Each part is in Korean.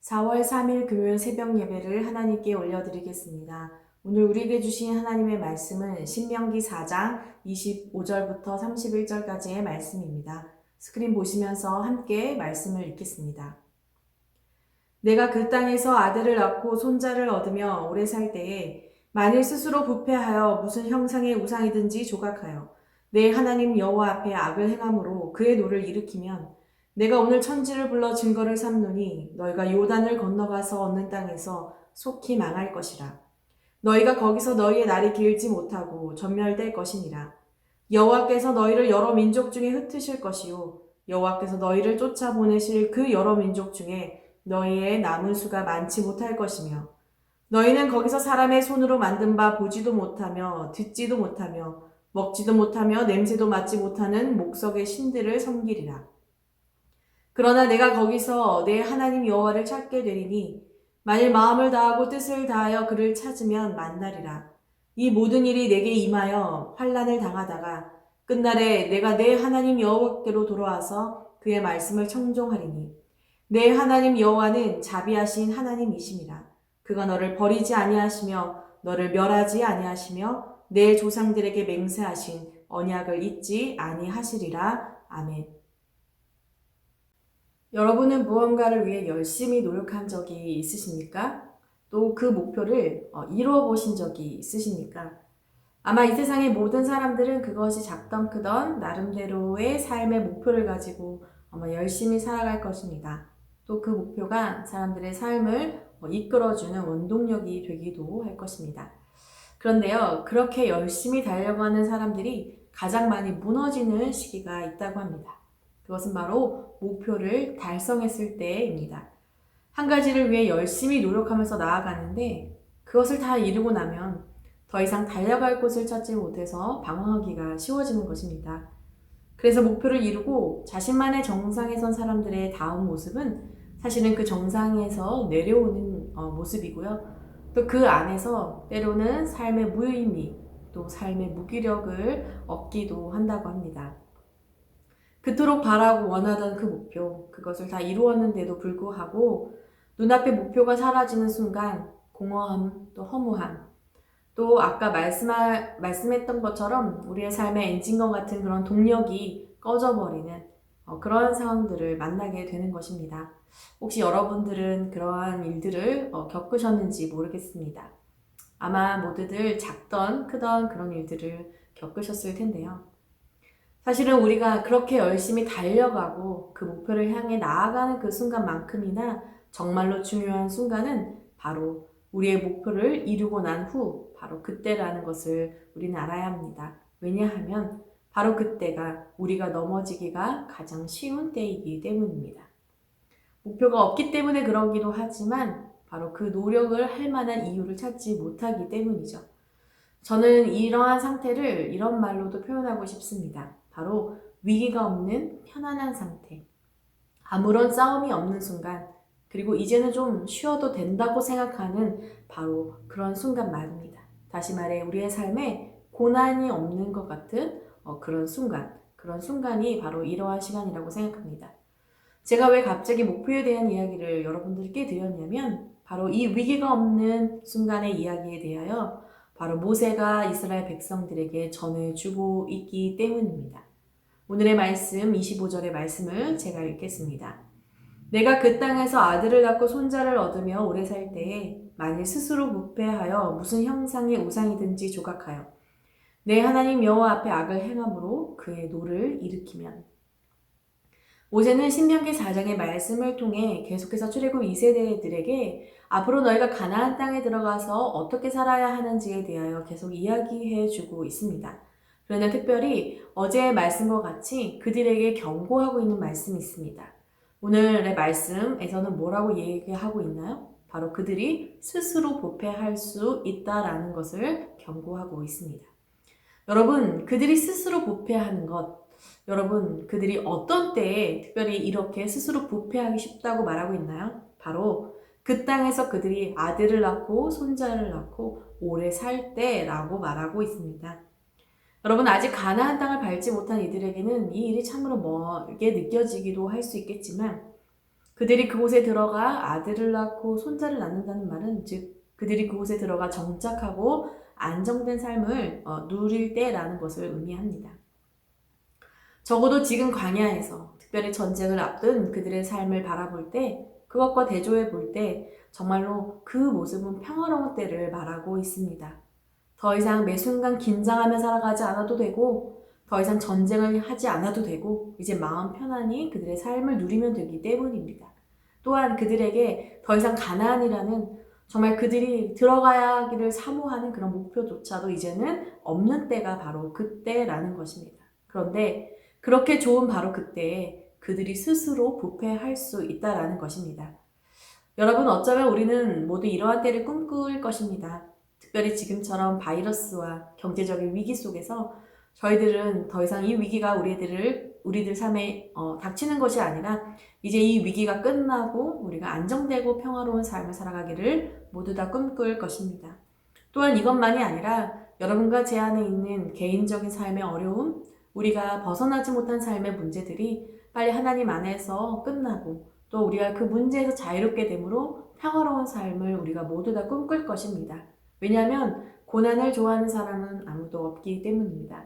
4월 3일 금요일 새벽 예배를 하나님께 올려드리겠습니다. 오늘 우리에게 주신 하나님의 말씀은 신명기 4장 25절부터 31절까지의 말씀입니다. 스크린 보시면서 함께 말씀을 읽겠습니다. 내가 그 땅에서 아들을 낳고 손자를 얻으며 오래 살 때에 만일 스스로 부패하여 무슨 형상의 우상이든지 조각하여 내 하나님 여호와 앞에 악을 행함으로 그의 노를 일으키면 내가 오늘 천지를 불러 증거를 삼노니 너희가 요단을 건너가서 얻는 땅에서 속히 망할 것이라. 너희가 거기서 너희의 날이 길지 못하고 전멸될 것이니라. 여호와께서 너희를 여러 민족 중에 흩으실 것이요 여호와께서 너희를 쫓아보내실 그 여러 민족 중에 너희의 남은 수가 많지 못할 것이며 너희는 거기서 사람의 손으로 만든 바 보지도 못하며 듣지도 못하며 먹지도 못하며 냄새도 맡지 못하는 목석의 신들을 섬기리라. 그러나 내가 거기서 내 하나님 여호와를 찾게 되리니 만일 마음을 다하고 뜻을 다하여 그를 찾으면 만나리라. 이 모든 일이 내게 임하여 환난을 당하다가 끝날에 내가 내 하나님 여호와께로 돌아와서 그의 말씀을 청종하리니 내 하나님 여호와는 자비하신 하나님이심이라. 그가 너를 버리지 아니하시며 너를 멸하지 아니하시며 내 조상들에게 맹세하신 언약을 잊지 아니하시리라. 아멘. 여러분은 무언가를 위해 열심히 노력한 적이 있으십니까? 또 그 목표를 이루어 보신 적이 있으십니까? 아마 이 세상의 모든 사람들은 그것이 작던 크던 나름대로의 삶의 목표를 가지고 아마 열심히 살아갈 것입니다. 또 그 목표가 사람들의 삶을 이끌어주는 원동력이 되기도 할 것입니다. 그런데요, 그렇게 열심히 달려가는 사람들이 가장 많이 무너지는 시기가 있다고 합니다. 그것은 바로 목표를 달성했을 때입니다. 한 가지를 위해 열심히 노력하면서 나아가는데 그것을 다 이루고 나면 더 이상 달려갈 곳을 찾지 못해서 방황하기가 쉬워지는 것입니다. 그래서 목표를 이루고 자신만의 정상에 선 사람들의 다음 모습은 사실은 그 정상에서 내려오는 모습이고요. 또 그 안에서 때로는 삶의 무의미, 또 삶의 무기력을 얻기도 한다고 합니다. 그토록 바라고 원하던 그 목표, 그것을 다 이루었는데도 불구하고 눈앞에 목표가 사라지는 순간 공허함, 또 허무함, 또 아까 말씀했던 것처럼 우리의 삶의 엔진과 같은 그런 동력이 꺼져버리는 그런 상황들을 만나게 되는 것입니다. 혹시 여러분들은 그러한 일들을 겪으셨는지 모르겠습니다. 아마 모두들 작던 크던 그런 일들을 겪으셨을 텐데요. 사실은 우리가 그렇게 열심히 달려가고 그 목표를 향해 나아가는 그 순간만큼이나 정말로 중요한 순간은 바로 우리의 목표를 이루고 난 후 바로 그때라는 것을 우리는 알아야 합니다. 왜냐하면 바로 그때가 우리가 넘어지기가 가장 쉬운 때이기 때문입니다. 목표가 없기 때문에 그러기도 하지만 바로 그 노력을 할 만한 이유를 찾지 못하기 때문이죠. 저는 이러한 상태를 이런 말로도 표현하고 싶습니다. 바로 위기가 없는 편안한 상태. 아무런 싸움이 없는 순간, 그리고 이제는 좀 쉬어도 된다고 생각하는 바로 그런 순간 말입니다. 다시 말해 우리의 삶에 고난이 없는 것 같은 그런 순간이 바로 이러한 시간이라고 생각합니다. 제가 왜 갑자기 목표에 대한 이야기를 여러분들께 드렸냐면 바로 이 위기가 없는 순간의 이야기에 대하여 바로 모세가 이스라엘 백성들에게 전해주고 있기 때문입니다. 오늘의 말씀 25절의 말씀을 제가 읽겠습니다. 내가 그 땅에서 아들을 낳고 손자를 얻으며 오래 살 때에 만일 스스로 부패하여 무슨 형상의 우상이든지 조각하여 내 하나님 여호와 앞에 악을 행함으로 그의 노를 일으키면. 모세는 신명기 4장의 말씀을 통해 계속해서 출애굽 2세대들에게 앞으로 너희가 가나안 땅에 들어가서 어떻게 살아야 하는지에 대하여 계속 이야기해 주고 있습니다. 그러나 특별히 어제의 말씀과 같이 그들에게 경고하고 있는 말씀이 있습니다. 오늘의 말씀에서는 뭐라고 얘기하고 있나요? 바로 그들이 스스로 부패할 수 있다라는 것을 경고하고 있습니다. 여러분, 그들이 스스로 부패하는 것, 여러분, 그들이 어떤 때에 특별히 이렇게 스스로 부패하기 쉽다고 말하고 있나요? 바로 그 땅에서 그들이 아들을 낳고 손자를 낳고 오래 살 때라고 말하고 있습니다. 여러분, 아직 가나안 땅을 밟지 못한 이들에게는 이 일이 참으로 멀게 느껴지기도 할 수 있겠지만 그들이 그곳에 들어가 아들을 낳고 손자를 낳는다는 말은 즉 그들이 그곳에 들어가 정착하고 안정된 삶을 누릴 때라는 것을 의미합니다. 적어도 지금 광야에서 특별히 전쟁을 앞둔 그들의 삶을 바라볼 때 그것과 대조해 볼 때 정말로 그 모습은 평화로운 때를 말하고 있습니다. 더 이상 매 순간 긴장하며 살아가지 않아도 되고 더 이상 전쟁을 하지 않아도 되고 이제 마음 편안히 그들의 삶을 누리면 되기 때문입니다. 또한 그들에게 더 이상 가나안이라는 정말 그들이 들어가야 하기를 사모하는 그런 목표조차도 이제는 없는 때가 바로 그때라는 것입니다. 그런데 그렇게 좋은 바로 그때에 그들이 스스로 부패할 수 있다라는 것입니다. 여러분, 어쩌면 우리는 모두 이러한 때를 꿈꿀 것입니다. 특별히 지금처럼 바이러스와 경제적인 위기 속에서 저희들은 더 이상 이 위기가 우리들 삶에 닥치는 것이 아니라 이제 이 위기가 끝나고 우리가 안정되고 평화로운 삶을 살아가기를 모두 다 꿈꿀 것입니다. 또한 이것만이 아니라 여러분과 제 안에 있는 개인적인 삶의 어려움, 우리가 벗어나지 못한 삶의 문제들이 빨리 하나님 안에서 끝나고 또 우리가 그 문제에서 자유롭게 되므로 평화로운 삶을 우리가 모두 다 꿈꿀 것입니다. 왜냐하면 고난을 좋아하는 사람은 아무도 없기 때문입니다.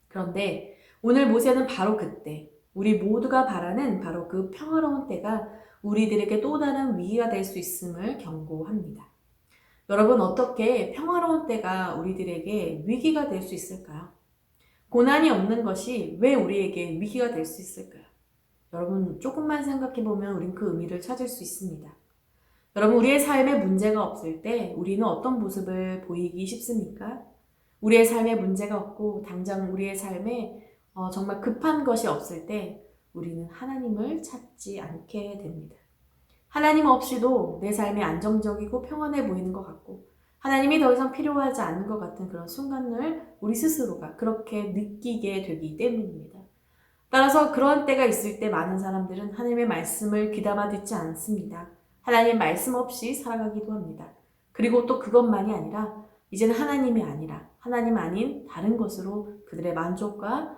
그런데 오늘 모세는 바로 그때 우리 모두가 바라는 바로 그 평화로운 때가 우리들에게 또 다른 위기가 될 수 있음을 경고합니다. 여러분, 어떻게 평화로운 때가 우리들에게 위기가 될 수 있을까요? 고난이 없는 것이 왜 우리에게 위기가 될 수 있을까요? 여러분, 조금만 생각해 보면 우린 그 의미를 찾을 수 있습니다. 여러분, 우리의 삶에 문제가 없을 때 우리는 어떤 모습을 보이기 쉽습니까? 우리의 삶에 문제가 없고 당장 우리의 삶에 정말 급한 것이 없을 때 우리는 하나님을 찾지 않게 됩니다. 하나님 없이도 내 삶이 안정적이고 평안해 보이는 것 같고 하나님이 더 이상 필요하지 않은 것 같은 그런 순간을 우리 스스로가 그렇게 느끼게 되기 때문입니다. 따라서 그런 때가 있을 때 많은 사람들은 하나님의 말씀을 귀담아 듣지 않습니다. 하나님의 말씀 없이 살아가기도 합니다. 그리고 또 그것만이 아니라 이제는 하나님이 아니라 하나님 아닌 다른 것으로 그들의 만족과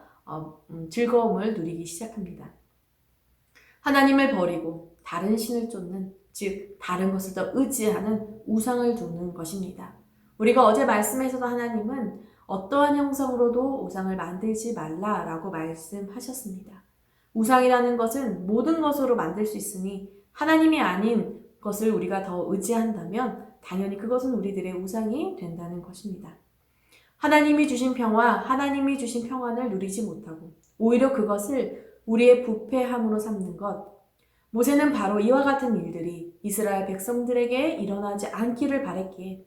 즐거움을 누리기 시작합니다. 하나님을 버리고 다른 신을 쫓는, 즉 다른 것을 더 의지하는 우상을 두는 것입니다. 우리가 어제 말씀에서도 하나님은 어떠한 형상으로도 우상을 만들지 말라라고 말씀하셨습니다. 우상이라는 것은 모든 것으로 만들 수 있으니 하나님이 아닌 것을 우리가 더 의지한다면 당연히 그것은 우리들의 우상이 된다는 것입니다. 하나님이 주신 평화, 하나님이 주신 평안을 누리지 못하고 오히려 그것을 우리의 부패함으로 삼는 것. 모세는 바로 이와 같은 일들이 이스라엘 백성들에게 일어나지 않기를 바랬기에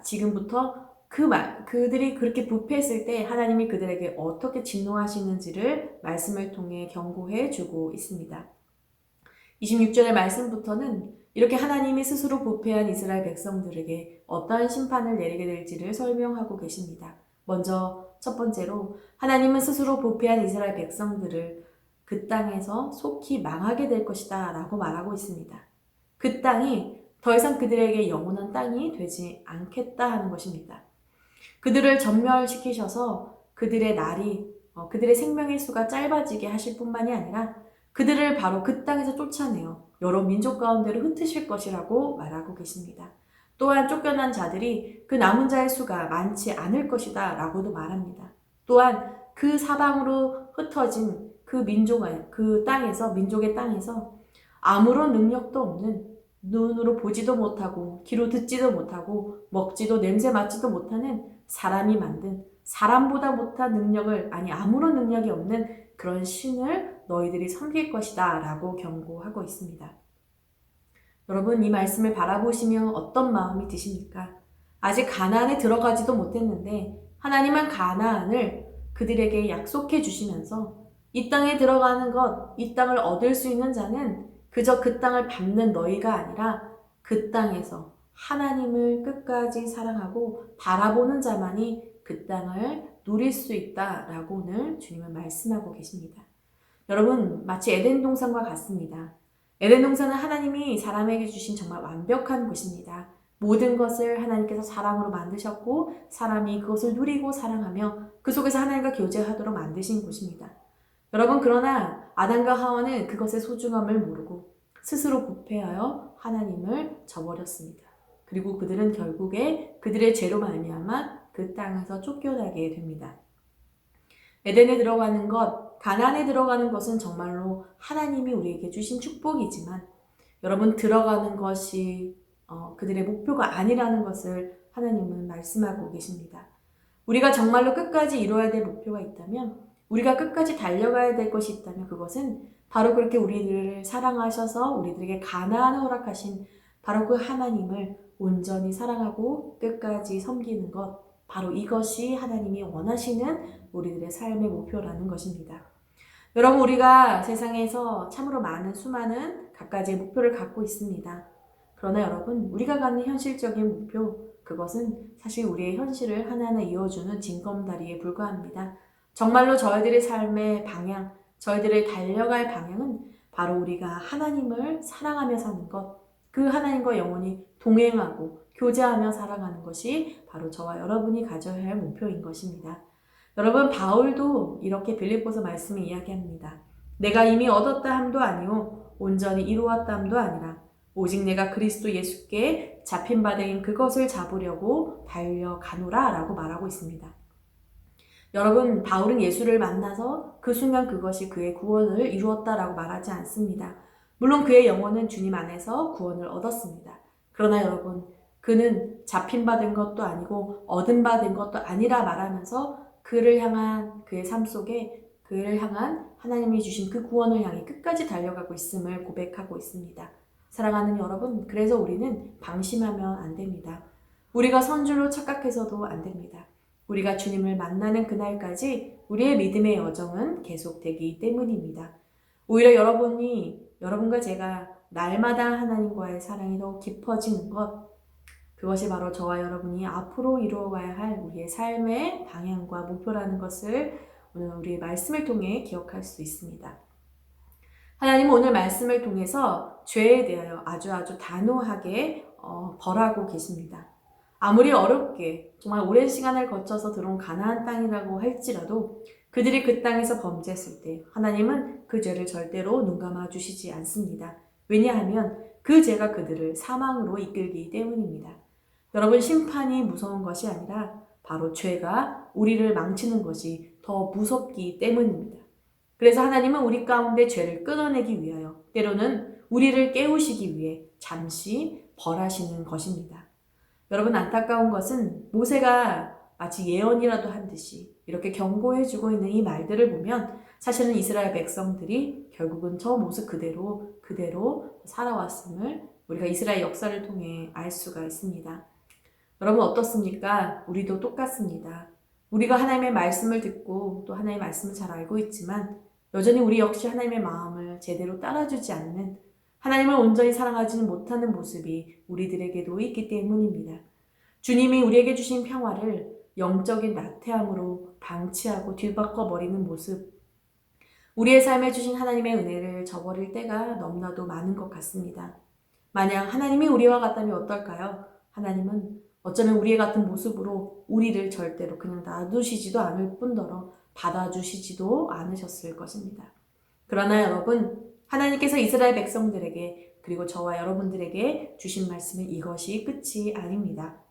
지금부터 그들이 그렇게 부패했을 때 하나님이 그들에게 어떻게 진노하시는지를 말씀을 통해 경고해 주고 있습니다. 26절의 말씀부터는 이렇게 하나님이 스스로 부패한 이스라엘 백성들에게 어떠한 심판을 내리게 될지를 설명하고 계십니다. 먼저 첫 번째로 하나님은 스스로 부패한 이스라엘 백성들을 그 땅에서 속히 망하게 될 것이다 라고 말하고 있습니다. 그 땅이 더 이상 그들에게 영원한 땅이 되지 않겠다 하는 것입니다. 그들을 전멸시키셔서 그들의 그들의 생명의 수가 짧아지게 하실 뿐만이 아니라 그들을 바로 그 땅에서 쫓아내어 여러 민족 가운데로 흩으실 것이라고 말하고 계십니다. 또한 쫓겨난 자들이 그 남은 자의 수가 많지 않을 것이다 라고도 말합니다. 또한 그 사방으로 흩어진 민족의 땅에서 아무런 능력도 없는 눈으로 보지도 못하고 귀로 듣지도 못하고 먹지도 냄새 맡지도 못하는 사람이 만든 사람보다 못한 아무런 능력이 없는 그런 신을 너희들이 섬길 것이다 라고 경고하고 있습니다. 여러분, 이 말씀을 바라보시며 어떤 마음이 드십니까? 아직 가나안에 들어가지도 못했는데 하나님은 가나안을 그들에게 약속해 주시면서 이 땅에 들어가는 것, 이 땅을 얻을 수 있는 자는 그저 그 땅을 밟는 너희가 아니라 그 땅에서 하나님을 끝까지 사랑하고 바라보는 자만이 그 땅을 누릴 수 있다라고 오늘 주님은 말씀하고 계십니다. 여러분, 마치 에덴 동산과 같습니다. 에덴 동산은 하나님이 사람에게 주신 정말 완벽한 곳입니다. 모든 것을 하나님께서 사랑으로 만드셨고 사람이 그것을 누리고 사랑하며 그 속에서 하나님과 교제하도록 만드신 곳입니다. 여러분, 그러나 아담과 하와는 그것의 소중함을 모르고 스스로 부패하여 하나님을 저버렸습니다. 그리고 그들은 결국에 그들의 죄로 말미암아 그 땅에서 쫓겨나게 됩니다. 에덴에 들어가는 것, 가나안에 들어가는 것은 정말로 하나님이 우리에게 주신 축복이지만 여러분 들어가는 것이 그들의 목표가 아니라는 것을 하나님은 말씀하고 계십니다. 우리가 정말로 끝까지 이루어야 될 목표가 있다면, 우리가 끝까지 달려가야 될 것이 있다면 그것은 바로 그렇게 우리들을 사랑하셔서 우리들에게 가나안을 허락하신 바로 그 하나님을 온전히 사랑하고 끝까지 섬기는 것, 바로 이것이 하나님이 원하시는 우리들의 삶의 목표라는 것입니다. 여러분, 우리가 세상에서 참으로 수많은 갖가지의 목표를 갖고 있습니다. 그러나 여러분, 우리가 갖는 현실적인 목표, 그것은 사실 우리의 현실을 하나하나 이어주는 징검다리에 불과합니다. 정말로 저희들의 삶의 방향, 저희들의 달려갈 방향은 바로 우리가 하나님을 사랑하며 사는 것, 그 하나님과 영원히 동행하고 교제하며 살아가는 것이 바로 저와 여러분이 가져야 할 목표인 것입니다. 여러분, 바울도 이렇게 빌립보서 말씀을 이야기합니다. 내가 이미 얻었다 함도 아니요 온전히 이루었다 함도 아니라 오직 내가 그리스도 예수께 잡힌 바 된 그것을 잡으려고 달려가노라 라고 말하고 있습니다. 여러분, 바울은 예수를 만나서 그 순간 그것이 그의 구원을 이루었다라고 말하지 않습니다. 물론 그의 영혼은 주님 안에서 구원을 얻었습니다. 그러나 여러분, 그는 잡힌 바 된 것도 아니고 얻은 바 된 것도 아니라 말하면서 그를 향한 그의 삶 속에 그를 향한 하나님이 주신 그 구원을 향해 끝까지 달려가고 있음을 고백하고 있습니다. 사랑하는 여러분, 그래서 우리는 방심하면 안 됩니다. 우리가 선줄로 착각해서도 안 됩니다. 우리가 주님을 만나는 그날까지 우리의 믿음의 여정은 계속되기 때문입니다. 오히려 여러분과 제가 날마다 하나님과의 사랑이 더 깊어지는 것, 그것이 바로 저와 여러분이 앞으로 이루어가야 할 우리의 삶의 방향과 목표라는 것을 오늘 우리의 말씀을 통해 기억할 수 있습니다. 하나님은 오늘 말씀을 통해서 죄에 대하여 아주 단호하게 벌하고 계십니다. 아무리 어렵게 정말 오랜 시간을 거쳐서 들어온 가나안 땅이라고 할지라도 그들이 그 땅에서 범죄했을 때 하나님은 그 죄를 절대로 눈감아 주시지 않습니다. 왜냐하면 그 죄가 그들을 사망으로 이끌기 때문입니다. 여러분, 심판이 무서운 것이 아니라 바로 죄가 우리를 망치는 것이 더 무섭기 때문입니다. 그래서 하나님은 우리 가운데 죄를 끊어내기 위하여 때로는 우리를 깨우시기 위해 잠시 벌하시는 것입니다. 여러분, 안타까운 것은 모세가 마치 예언이라도 한 듯이 이렇게 경고해주고 있는 이 말들을 보면 사실은 이스라엘 백성들이 결국은 저 모습 그대로 살아왔음을 우리가 이스라엘 역사를 통해 알 수가 있습니다. 여러분, 어떻습니까? 우리도 똑같습니다. 우리가 하나님의 말씀을 듣고 또 하나님의 말씀을 잘 알고 있지만 여전히 우리 역시 하나님의 마음을 제대로 따라주지 않는, 하나님을 온전히 사랑하지는 못하는 모습이 우리들에게도 있기 때문입니다. 주님이 우리에게 주신 평화를 영적인 나태함으로 방치하고 뒤바꿔버리는 모습, 우리의 삶에 주신 하나님의 은혜를 저버릴 때가 너무나도 많은 것 같습니다. 만약 하나님이 우리와 같다면 어떨까요? 하나님은 어쩌면 우리의 같은 모습으로 우리를 절대로 그냥 놔두시지도 않을 뿐더러 받아주시지도 않으셨을 것입니다. 그러나 여러분, 하나님께서 이스라엘 백성들에게 그리고 저와 여러분들에게 주신 말씀은 이것이 끝이 아닙니다.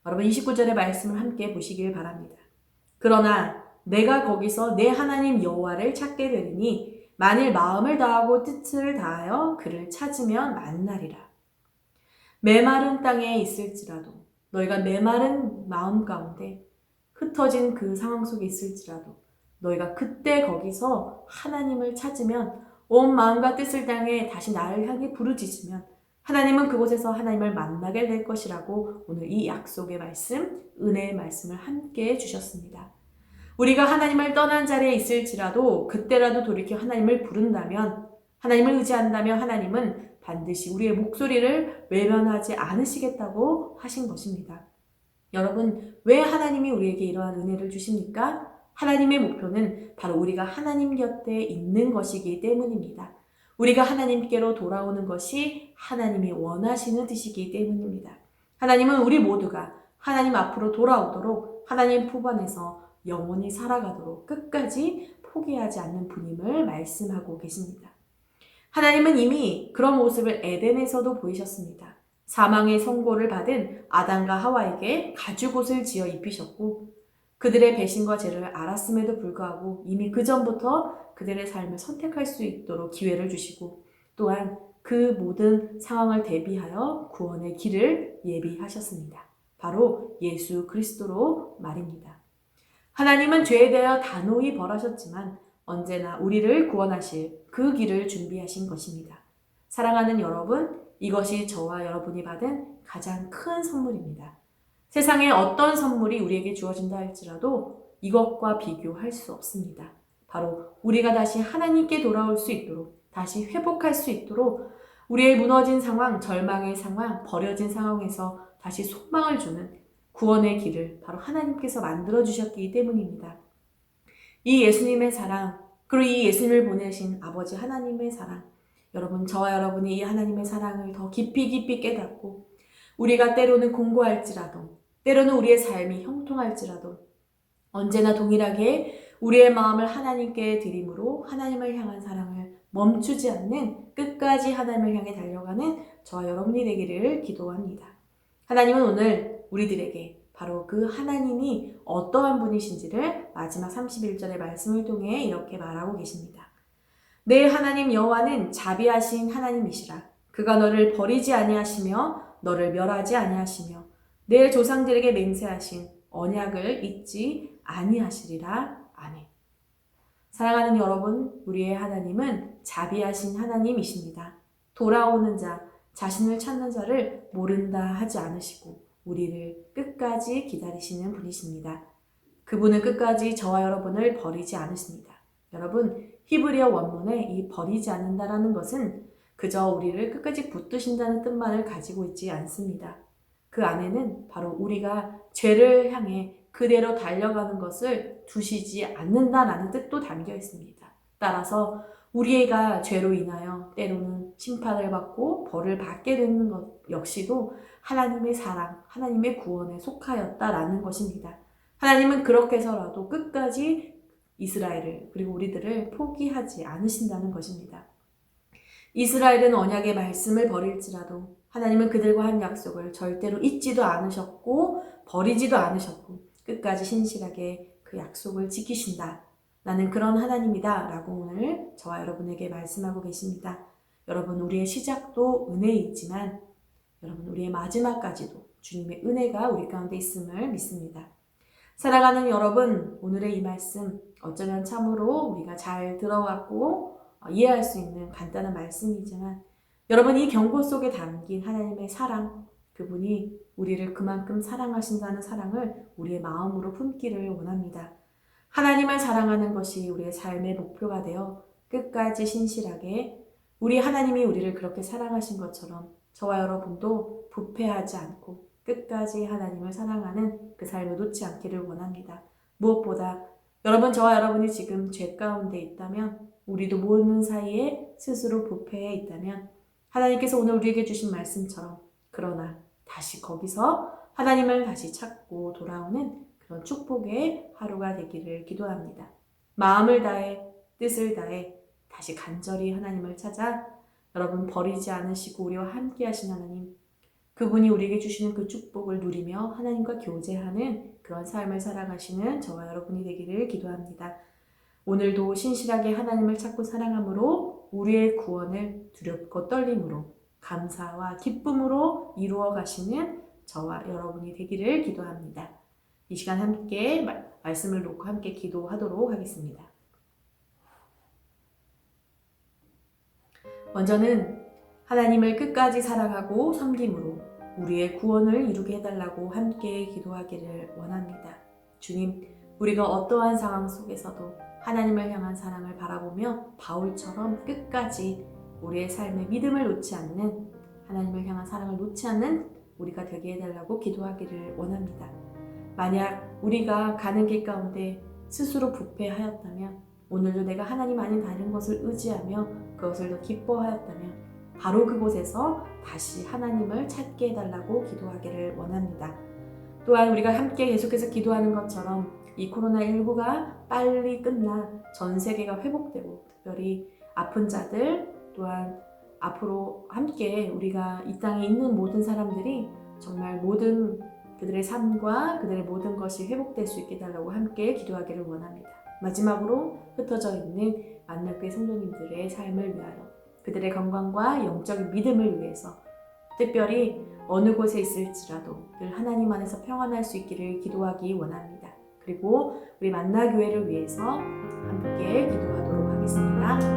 여러분, 29절의 말씀을 함께 보시길 바랍니다. 그러나 내가 거기서 내 하나님 여호와를 찾게 되리니 만일 마음을 다하고 뜻을 다하여 그를 찾으면 만나리라. 메마른 땅에 있을지라도, 너희가 메마른 마음 가운데 흩어진 그 상황 속에 있을지라도 너희가 그때 거기서 하나님을 찾으면, 온 마음과 뜻을 다해 다시 나를 향해 부르짖으면 하나님은 그곳에서 하나님을 만나게 될 것이라고 오늘 이 약속의 말씀, 은혜의 말씀을 함께 주셨습니다. 우리가 하나님을 떠난 자리에 있을지라도 그때라도 돌이켜 하나님을 부른다면, 하나님을 의지한다면 하나님은 반드시 우리의 목소리를 외면하지 않으시겠다고 하신 것입니다. 여러분, 왜 하나님이 우리에게 이러한 은혜를 주십니까? 하나님의 목표는 바로 우리가 하나님 곁에 있는 것이기 때문입니다. 우리가 하나님께로 돌아오는 것이 하나님이 원하시는 뜻이기 때문입니다. 하나님은 우리 모두가 하나님 앞으로 돌아오도록, 하나님 품 안에서 영원히 살아가도록 끝까지 포기하지 않는 분임을 말씀하고 계십니다. 하나님은 이미 그런 모습을 에덴에서도 보이셨습니다. 사망의 선고를 받은 아담과 하와에게 가죽옷을 지어 입히셨고 그들의 배신과 죄를 알았음에도 불구하고 이미 그 전부터 그들의 삶을 선택할 수 있도록 기회를 주시고 또한 그 모든 상황을 대비하여 구원의 길을 예비하셨습니다. 바로 예수 그리스도로 말입니다. 하나님은 죄에 대하여 단호히 벌하셨지만 언제나 우리를 구원하실 그 길을 준비하신 것입니다. 사랑하는 여러분, 이것이 저와 여러분이 받은 가장 큰 선물입니다. 세상에 어떤 선물이 우리에게 주어진다 할지라도 이것과 비교할 수 없습니다. 바로 우리가 다시 하나님께 돌아올 수 있도록, 다시 회복할 수 있도록 우리의 무너진 상황, 절망의 상황, 버려진 상황에서 다시 소망을 주는 구원의 길을 바로 하나님께서 만들어주셨기 때문입니다. 이 예수님의 사랑, 그리고 이 예수님을 보내신 아버지 하나님의 사랑, 여러분, 저와 여러분이 이 하나님의 사랑을 더 깊이 깨닫고 우리가 때로는 공고할지라도, 때로는 우리의 삶이 형통할지라도 언제나 동일하게 우리의 마음을 하나님께 드림으로 하나님을 향한 사랑을 멈추지 않는 끝까지 하나님을 향해 달려가는 저와 여러분이 되기를 기도합니다. 하나님은 오늘 우리들에게 바로 그 하나님이 어떠한 분이신지를 마지막 31절의 말씀을 통해 이렇게 말하고 계십니다. 내 하나님 여호와는 자비하신 하나님이시라. 그가 너를 버리지 아니하시며 너를 멸하지 아니하시며 내 조상들에게 맹세하신 언약을 잊지 아니하시리라. 아멘. 사랑하는 여러분, 우리의 하나님은 자비하신 하나님이십니다. 돌아오는 자, 자신을 찾는 자를 모른다 하지 않으시고 우리를 끝까지 기다리시는 분이십니다. 그분은 끝까지 저와 여러분을 버리지 않으십니다. 여러분, 히브리어 원문에 이 버리지 않는다라는 것은 그저 우리를 끝까지 붙드신다는 뜻만을 가지고 있지 않습니다. 그 안에는 바로 우리가 죄를 향해 그대로 달려가는 것을 두시지 않는다라는 뜻도 담겨 있습니다. 따라서 우리가 죄로 인하여 때로는 심판을 받고 벌을 받게 되는 것 역시도 하나님의 사랑, 하나님의 구원에 속하였다라는 것입니다. 하나님은 그렇게 해서라도 끝까지 이스라엘을 그리고 우리들을 포기하지 않으신다는 것입니다. 이스라엘은 언약의 말씀을 버릴지라도 하나님은 그들과 한 약속을 절대로 잊지도 않으셨고 버리지도 않으셨고 끝까지 신실하게 그 약속을 지키신다. 나는 그런 하나님이다 라고 오늘 저와 여러분에게 말씀하고 계십니다. 여러분, 우리의 시작도 은혜이지만 여러분, 우리의 마지막까지도 주님의 은혜가 우리 가운데 있음을 믿습니다. 사랑하는 여러분, 오늘의 이 말씀 어쩌면 참으로 우리가 잘 들어왔고 이해할 수 있는 간단한 말씀이지만 여러분, 이 경고 속에 담긴 하나님의 사랑, 그분이 우리를 그만큼 사랑하신다는 사랑을 우리의 마음으로 품기를 원합니다. 하나님을 사랑하는 것이 우리의 삶의 목표가 되어 끝까지 신실하게 우리 하나님이 우리를 그렇게 사랑하신 것처럼 저와 여러분도 부패하지 않고 끝까지 하나님을 사랑하는 그 삶을 놓지 않기를 원합니다. 무엇보다 여러분, 저와 여러분이 지금 죄 가운데 있다면 우리도 모르는 사이에 스스로 부패해 있다면 하나님께서 오늘 우리에게 주신 말씀처럼 그러나 다시 거기서 하나님을 다시 찾고 돌아오는 그런 축복의 하루가 되기를 기도합니다. 마음을 다해 뜻을 다해 다시 간절히 하나님을 찾아 여러분 버리지 않으시고 우리와 함께 하신 하나님, 그분이 우리에게 주시는 그 축복을 누리며 하나님과 교제하는 그런 삶을 살아가시는 저와 여러분이 되기를 기도합니다. 오늘도 신실하게 하나님을 찾고 사랑함으로 우리의 구원을 두렵고 떨림으로 감사와 기쁨으로 이루어 가시는 저와 여러분이 되기를 기도합니다. 이 시간 함께 말씀을 놓고 함께 기도하도록 하겠습니다. 먼저는 하나님을 끝까지 사랑하고 섬김으로 우리의 구원을 이루게 해달라고 함께 기도하기를 원합니다. 주님, 우리가 어떠한 상황 속에서도 하나님을 향한 사랑을 바라보며 바울처럼 끝까지 우리의 삶의 믿음을 놓지 않는, 하나님을 향한 사랑을 놓지 않는 우리가 되게 해달라고 기도하기를 원합니다. 만약 우리가 가는 길 가운데 스스로 부패하였다면, 오늘도 내가 하나님 아닌 다른 것을 의지하며 그것을 더 기뻐하였다면 바로 그곳에서 다시 하나님을 찾게 해달라고 기도하기를 원합니다. 또한 우리가 함께 계속해서 기도하는 것처럼 이 코로나19가 빨리 끝나 전 세계가 회복되고 특별히 아픈 자들 또한 앞으로 함께 우리가 이 땅에 있는 모든 사람들이 정말 모든 그들의 삶과 그들의 모든 것이 회복될 수 있게 달라고 함께 기도하기를 원합니다. 마지막으로 흩어져 있는 만나교회 성도님들의 삶을 위하여 그들의 건강과 영적인 믿음을 위해서 특별히 어느 곳에 있을지라도 늘 하나님 안에서 평안할 수 있기를 기도하기 원합니다. 그리고 우리 만나교회를 위해서 함께 기도하도록 하겠습니다.